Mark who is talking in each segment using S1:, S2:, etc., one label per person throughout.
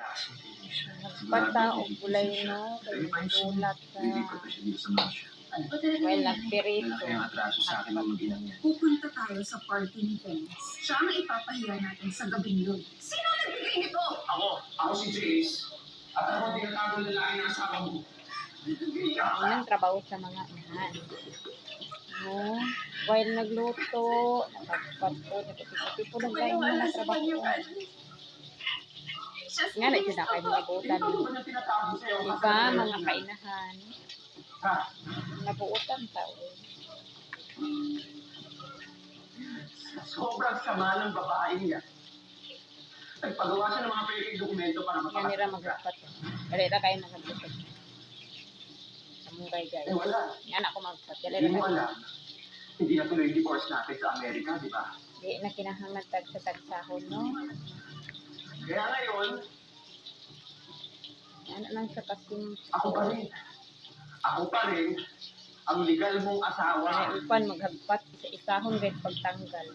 S1: Nagpata o bulay no, kay sulat sa well, nagpirito.
S2: Kaya atraso sa akin ng maginang niya.
S3: Pupunta tayo sa party ni Dennis. Siya ang ipapahiya natin sa gabing yun. Sino nagbigay nito?
S2: Ako si Jace. At ako ang tinatawag na lalaki ng asawa mo.
S1: Unang trabaho sa mga inahan. No, while nagluto, nakagpato, nagpapito ng kain mga trabaho. Nga na siya na kayo mga buutan. Diba, mga kainahan. Nabuutan tao.
S2: Sobrang sama ng babae niya. Nagpagawa siya ng mga pwedeng dokumento para
S1: Yan nila magpapat. Dali na kayo nagpapat. Samurai guys.
S2: wala.
S1: Yan ako magpapat. Dali
S2: Hindi
S1: na
S2: mo
S1: kayo.
S2: alam. Hindi na tuloy yung divorce natin sa Amerika, di ba?
S1: Di na kinahangad tag sa tagsahon, no?
S2: Kaya ngayon,
S1: Ano lang sa kasing...
S2: ako pa rin. Ako pa rin ang legal mong asawa.
S1: Kaya upan maghagpat sa isahon rin pagtanggal.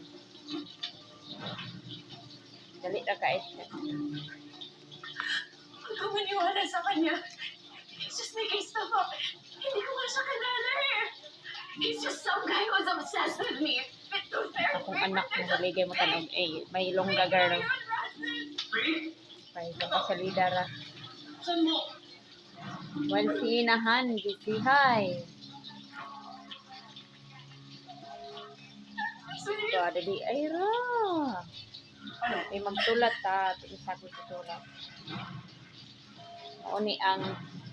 S1: Dali na kayo.
S3: Huwag kang maniwala sa kanya. He's just making stuff up. Hindi ko nga siya kilala eh. He's just some guy who's obsessed with me.
S1: Akong anak na haligay mo tanong, may longgagar ng
S2: Free?
S1: kay kapasalida ra.
S2: Saan mo?
S1: Well, sinahan, gisihay. So, dali, ay ra. Ano, magtulat ta, isabi ko tulat. O ni ang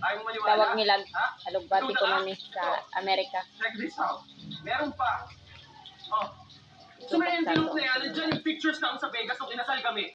S2: Ayaw mo maniwala?
S1: tawag nila
S2: Ha?
S1: halugbati ko nun sa Amerika.
S2: Check this out. Meron pa. Oh. So, may
S1: Ito,
S2: envelope na yan. Nandiyan yung pictures namin sa Vegas nung kinasal kami.